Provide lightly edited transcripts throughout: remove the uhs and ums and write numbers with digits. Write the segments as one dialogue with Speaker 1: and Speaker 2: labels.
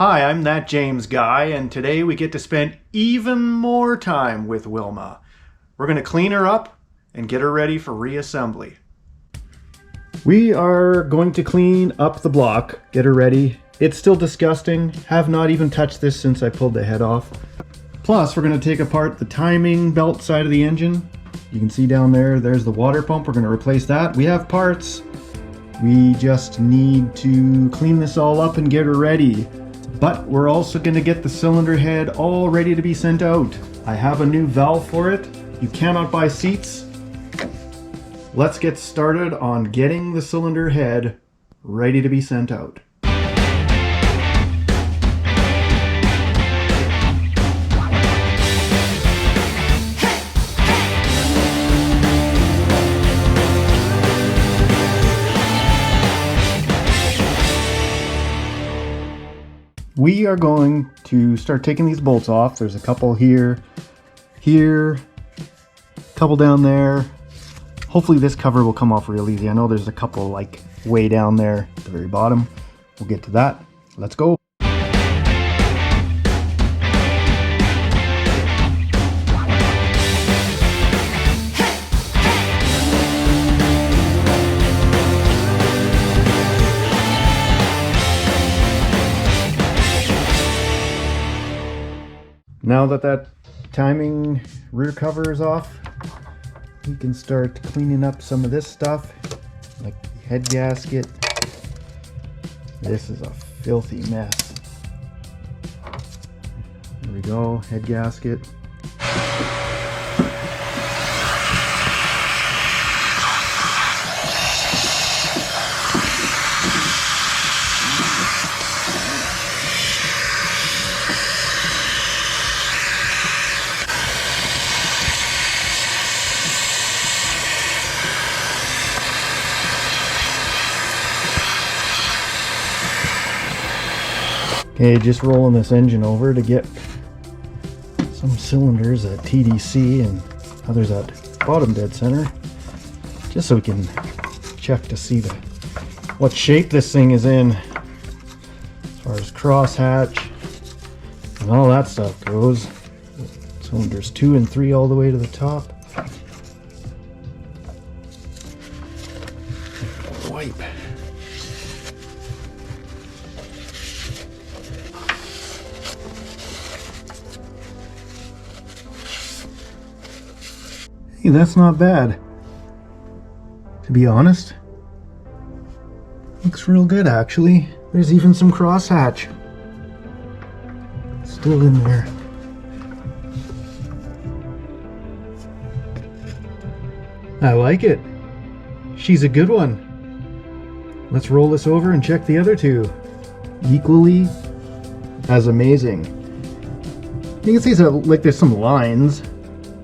Speaker 1: Hi, I'm that James guy, and today we get to spend even more time with Wilma. We're going to clean her up and get her ready for reassembly. We are going to clean up the block, get her ready. It's still disgusting. Have not even touched this since I pulled the head off. Plus, we're going to take apart the timing belt side of the engine. You can see down there, there's the water pump. We're going to replace that. We have parts. We just need to clean this all up and get her ready. But we're also going to get the cylinder head all ready to be sent out. I have a new valve for it. You cannot buy seats. Let's get started on getting the cylinder head ready to be sent out. We are going to start taking these bolts off. There's a couple here, a couple down there. Hopefully this cover will come off real easy. I know there's a couple like way down there at the very bottom. We'll get to that. Let's go. Now that timing rear cover is off, we can start cleaning up some of this stuff, like the head gasket. This is a filthy mess. There we go, head gasket. Okay, just rolling this engine over to get some cylinders at TDC and others at bottom dead center, just so we can check to see what shape this thing is in as far as crosshatch and all that stuff goes. Cylinders 2 and 3 all the way to the top. Wipe. Hey, that's not bad. To be honest, looks real good actually. There's even some crosshatch still in there. I like it. She's a good one. Let's roll this over and check the other two. Equally as amazing. You can see like there's some lines,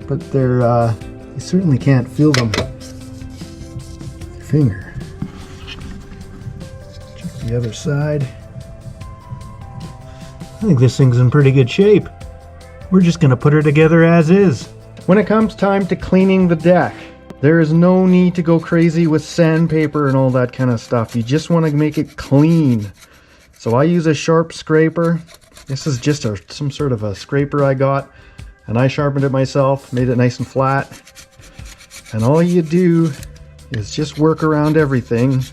Speaker 1: but they're you certainly can't feel them with your finger. Check the other side. I think this thing's in pretty good shape. We're just going to put her together as is. When it comes time to cleaning the deck, there is no need to go crazy with sandpaper and all that kind of stuff. You just want to make it clean. So I use a sharp scraper. This is just some sort of a scraper I got, and I sharpened it myself, made it nice and flat. And all you do is just work around everything,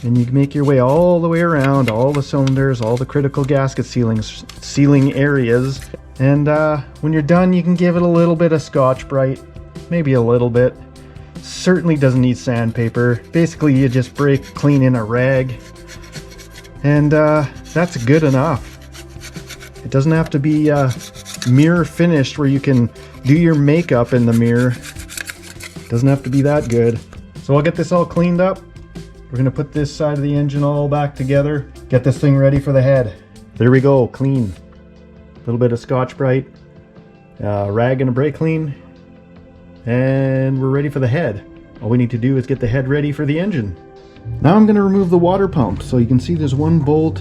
Speaker 1: and you make your way all the way around all the cylinders, all the critical gasket sealing areas. And when you're done, you can give it a little bit of Scotch-Brite, maybe a little bit. Certainly doesn't need sandpaper. Basically, you just clean in a rag, and that's good enough. It doesn't have to be mirror finished where you can do your makeup in the mirror. Doesn't have to be that good. So I'll get this all cleaned up. We're gonna put this side of the engine all back together, get this thing ready for the head. There we go, clean. A little bit of Scotch-Brite, rag and a brake clean, and we're ready for the head. All we need to do is get the head ready for the engine. Now I'm gonna remove the water pump. So you can see there's one bolt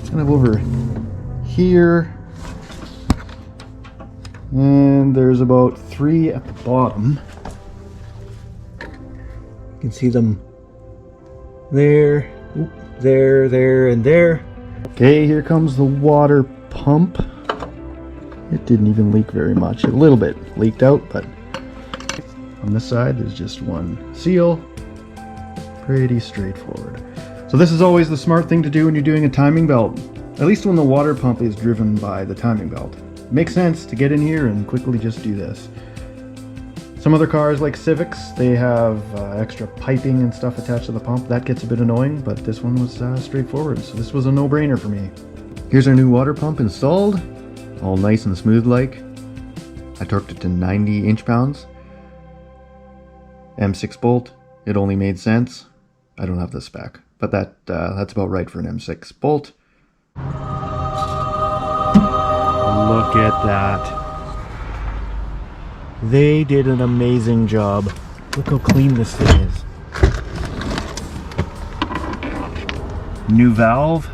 Speaker 1: kind of over here, and there's about 3 at the bottom. You can see them there, there, and there. Okay, here comes the water pump. It didn't even leak very much. A little bit leaked out, but on this side there's just one seal. Pretty straightforward. So this is always the smart thing to do when you're doing a timing belt, at least when the water pump is driven by the timing belt. It makes sense to get in here and quickly just do this. Some other cars like Civics, they have extra piping and stuff attached to the pump. That gets a bit annoying, but this one was straightforward, so this was a no-brainer for me. Here's our new water pump installed, all nice and smooth like. I torqued it to 90 inch-pounds. M6 bolt, it only made sense. I don't have the spec, but that's about right for an M6 bolt. Look at that. They did an amazing job. Look how clean this thing is. New valve.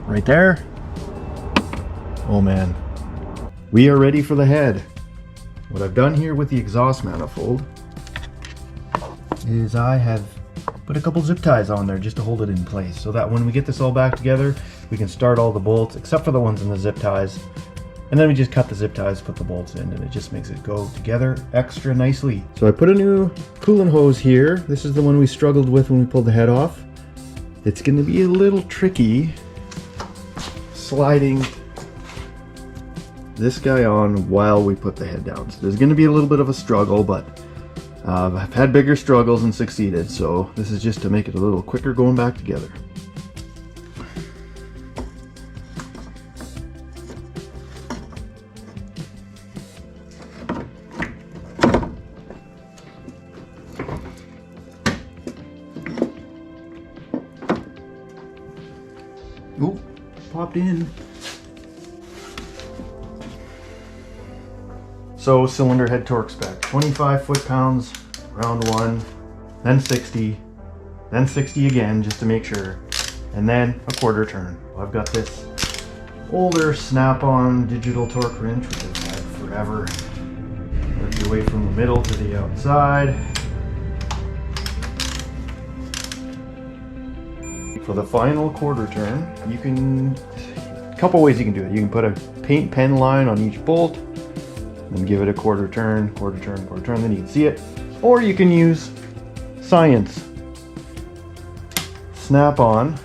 Speaker 1: Right there. Oh man. We are ready for the head. What I've done here with the exhaust manifold is I have put a couple zip ties on there just to hold it in place so that when we get this all back together, we can start all the bolts except for the ones in the zip ties. And then we just cut the zip ties, put the bolts in, and it just makes it go together extra nicely. So I put a new coolant hose here. This is the one we struggled with when we pulled the head off. It's going to be a little tricky sliding this guy on while we put the head down. So there's going to be a little bit of a struggle, but I've had bigger struggles and succeeded. So this is just to make it a little quicker going back together. Oop, popped in. So cylinder head torque spec, 25 foot-pounds, round one, then 60 again just to make sure, and then a quarter turn. I've got this older snap-on digital torque wrench, which I've had forever. Work your way from the middle to the outside. For the final quarter turn, you can, a couple ways you can do it. You can put a paint pen line on each bolt and give it a quarter turn, then you can see it. Or you can use science. Snap on,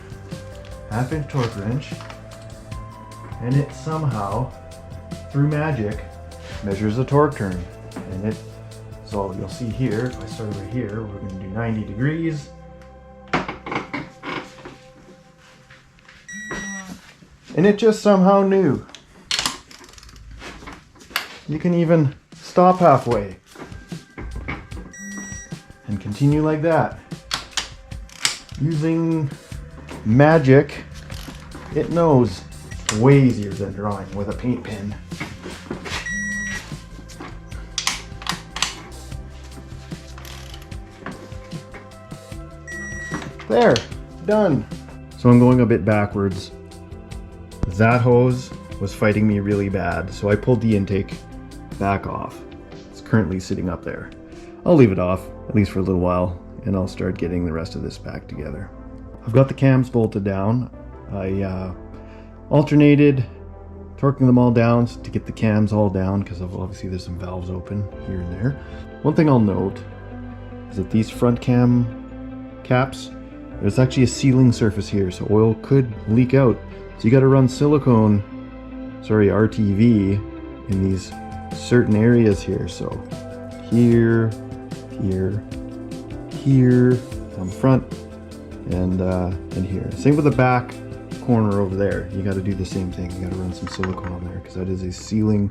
Speaker 1: half-inch torque wrench, and it somehow, through magic, measures the torque turn. And so you'll see here, if I start right here, we're going to do 90 degrees. And it just somehow knew. You can even stop halfway and continue like that. Using magic, it knows. Way easier than drawing with a paint pen. There, done. So I'm going a bit backwards. That hose was fighting me really bad, so I pulled the intake back off. It's currently sitting up there. I'll leave it off, at least for a little while, and I'll start getting the rest of this back together. I've got the cams bolted down. I alternated, torquing them all down to get the cams all down, because obviously there's some valves open here and there. One thing I'll note is that these front cam caps, there's actually a sealing surface here, so oil could leak out. So you got to run RTV in these certain areas here. So here, here, here on the front, and here. Same with the back corner over there. You got to do the same thing. You got to run some silicone on there because that is a sealing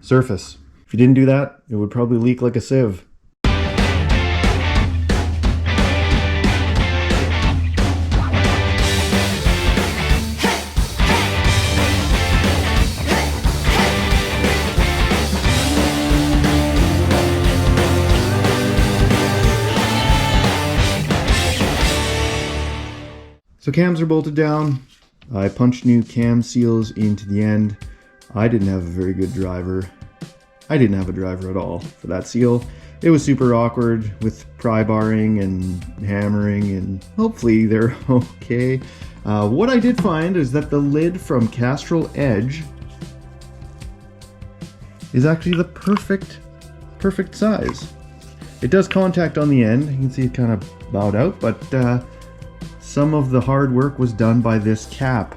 Speaker 1: surface. If you didn't do that, it would probably leak like a sieve. So cams are bolted down. I punched new cam seals into the end. I didn't have a very good driver. I didn't have a driver at all for that seal. It was super awkward with pry barring and hammering, and hopefully they're okay. What I did find is that the lid from Castrol Edge is actually the perfect size. It does contact on the end. You can see it kind of bowed out, but some of the hard work was done by this cap.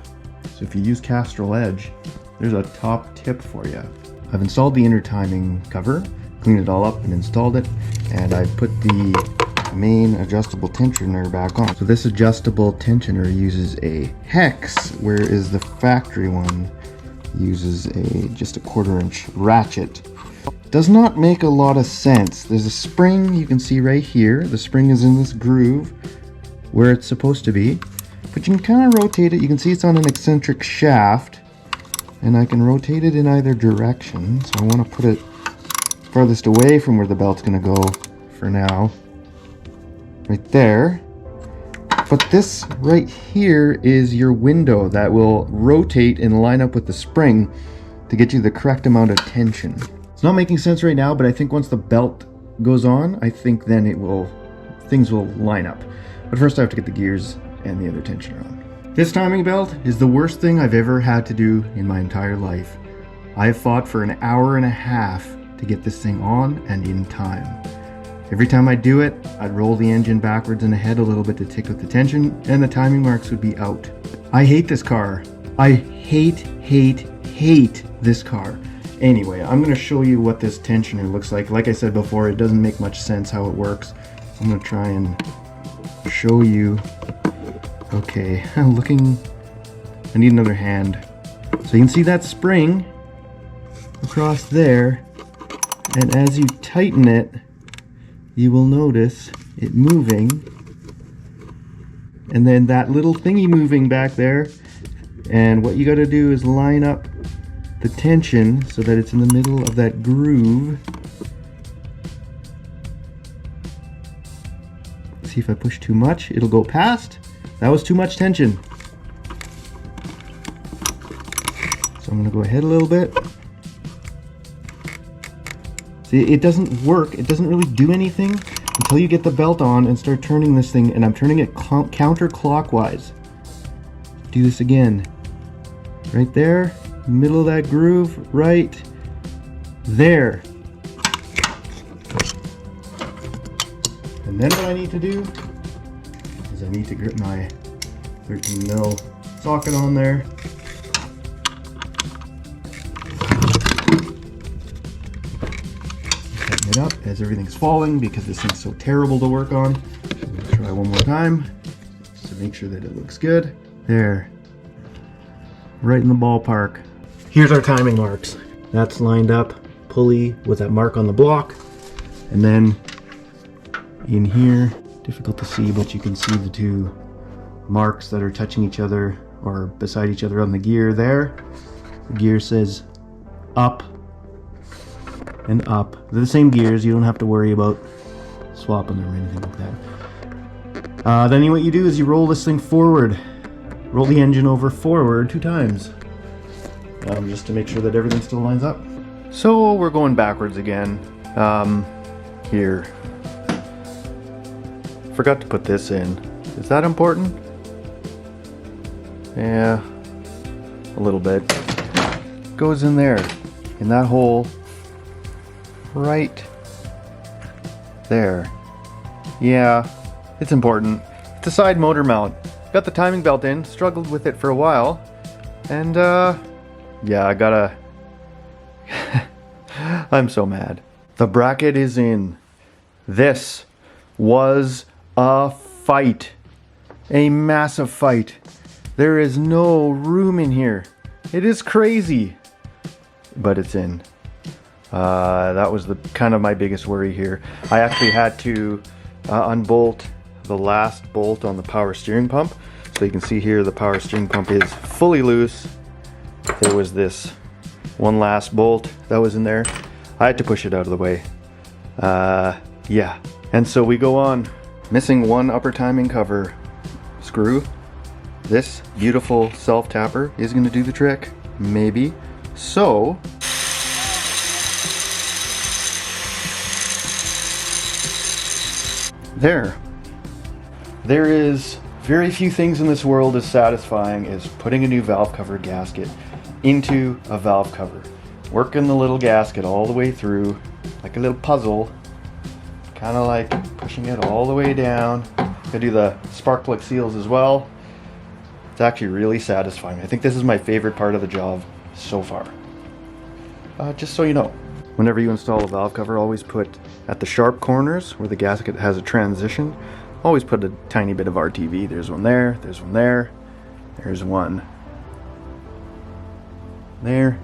Speaker 1: So if you use Castrol Edge, there's a top tip for you. I've installed the inner timing cover, cleaned it all up and installed it, and I put the main adjustable tensioner back on. So this adjustable tensioner uses a hex, whereas the factory one uses just a 1/4 inch ratchet. Does not make a lot of sense. There's a spring you can see right here. The spring is in this groove where it's supposed to be, but you can kind of rotate it. You can see it's on an eccentric shaft, and I can rotate it in either direction. So I want to put it farthest away from where the belt's going to go for now. Right there. But this right here is your window that will rotate and line up with the spring to get you the correct amount of tension. It's not making sense right now, but I think once the belt goes on, I think then things will line up. But first I have to get the gears and the other tensioner on. This timing belt is the worst thing I've ever had to do in my entire life. I have fought for an hour and a half to get this thing on and in time. Every time I do it, I'd roll the engine backwards and ahead a little bit to take out the tension, and the timing marks would be out. I hate this car. I hate this car. Anyway, I'm going to show you what this tensioner looks like. Like I said before, it doesn't make much sense how it works. I'm going to try and show you. Okay, I need another hand. So you can see that spring across there, and as you tighten it, you will notice it moving, and then that little thingy moving back there, and what you got to do is line up the tension so that it's in the middle of that groove. See, if I push too much, it'll go past. That was too much tension. So I'm going to go ahead a little bit. See, it doesn't work. It doesn't really do anything until you get the belt on and start turning this thing, and I'm turning it counterclockwise. Do this again. Right there, middle of that groove, right there. And then what I need to do is I need to grip my 13mm socket on there. Tighten it up as everything's falling because this thing's so terrible to work on. I'm going to try one more time just to make sure that it looks good. There. Right in the ballpark. Here's our timing marks. That's lined up, pulley with that mark on the block. And then in here, difficult to see, but you can see the two marks that are touching each other or beside each other on the gear there. The gear says up and up. They're the same gears. You don't have to worry about swapping them or anything like that. Then what you do is you roll this thing forward. Roll the engine over forward 2 times. Just to make sure that everything still lines up. So we're going backwards again. Here. Forgot to put this in. Is that important? Yeah, a little bit. Goes in there, in that hole, right there. Yeah, it's important. It's a side motor mount. Got the timing belt in, struggled with it for a while, and yeah, I gotta... I'm so mad. The bracket is in. This was a fight. A massive fight. There is no room in here. It is crazy. But it's in. That was the kind of my biggest worry here. I actually had to unbolt the last bolt on the power steering pump. So you can see here the power steering pump is fully loose. There was this one last bolt that was in there. I had to push it out of the way. Yeah. And so we go on. Missing one upper timing cover screw. This beautiful self-tapper is going to do the trick. Maybe. So There. There is very few things in this world as satisfying as putting a new valve cover gasket into a valve cover. Working the little gasket all the way through, like a little puzzle. Kind of like pushing it all the way down. I do the spark plug seals as well. It's actually really satisfying. I think this is my favorite part of the job so far. Just so you know, whenever you install a valve cover, always put at the sharp corners where the gasket has a transition, always put a tiny bit of RTV. There's one there, there's one there, there's one there,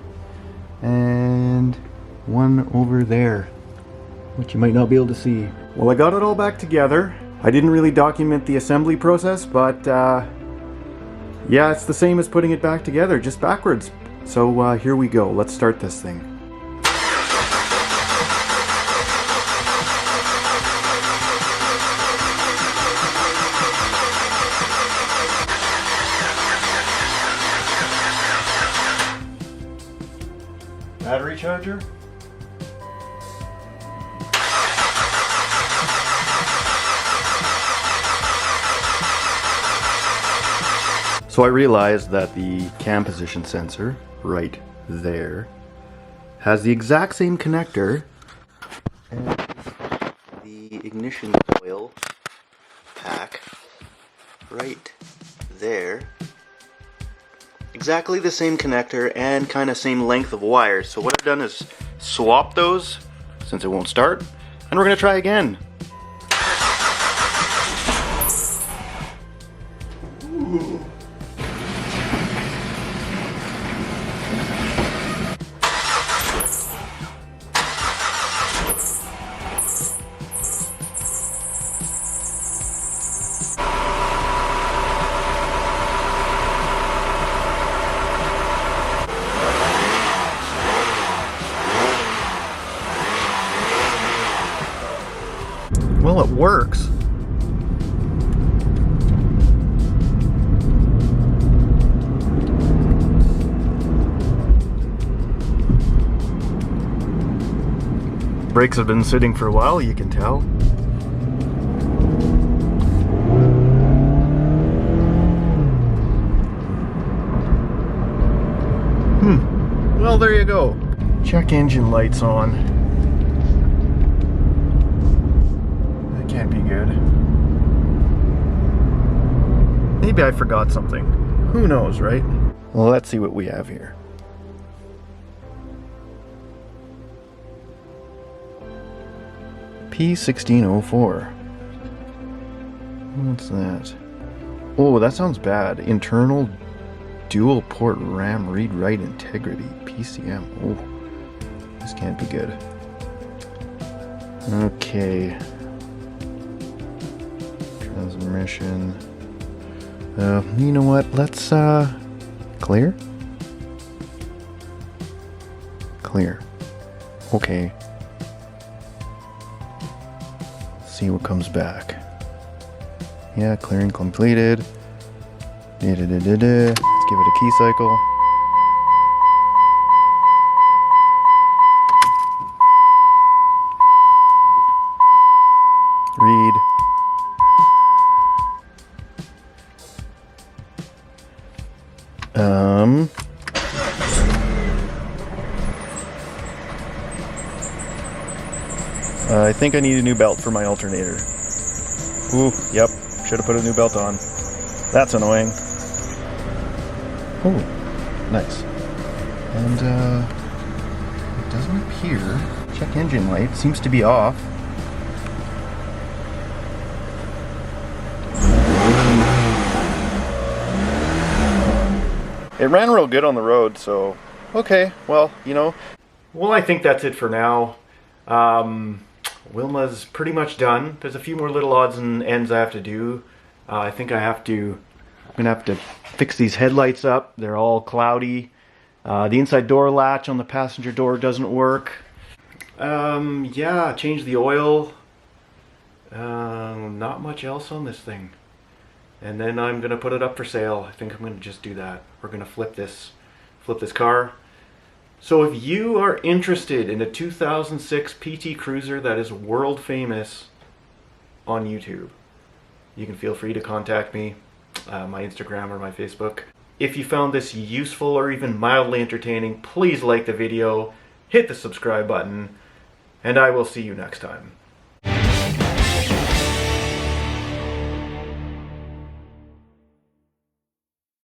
Speaker 1: and one over there, which you might not be able to see. Well, I got it all back together. I didn't really document the assembly process, but yeah, it's the same as putting it back together, just backwards. So here we go. Let's start this thing. Battery charger. So I realized that the cam position sensor right there has the exact same connector as the ignition coil pack right there. Exactly the same connector and kind of same length of wires. So what I've done is swap those since it won't start, and we're gonna try again. Ooh. Well, it works. Brakes have been sitting for a while, you can tell. Well, there you go. Check engine lights on. That can't be good. Maybe I forgot something. Who knows, right? Well, let's see what we have here. P1604. What's that? Oh, that sounds bad. Internal dual port RAM read-write integrity. PCM. Oh, this can't be good. Okay. Transmission. You know what? Let's clear. Clear. Okay. See what comes back. Yeah, clearing completed. Let's give it a key cycle. Read. I think I need a new belt for my alternator. Ooh, yep, should have put a new belt on. That's annoying. Oh, nice. And it doesn't appear. Check engine light, seems to be off. It ran real good on the road, so okay, well, you know. Well, I think that's it for now. Wilma's pretty much done. There's a few more little odds and ends I have to do. I think I'm gonna have to fix these headlights up. They're all cloudy. The inside door latch on the passenger door doesn't work. Yeah, change the oil. Not much else on this thing. And then I'm gonna put it up for sale. I think I'm gonna just do that. We're gonna flip this car. So if you are interested in a 2006 PT Cruiser that is world famous, on YouTube. You can feel free to contact me, my Instagram or my Facebook. If you found this useful or even mildly entertaining, please like the video, hit the subscribe button, and I will see you next time.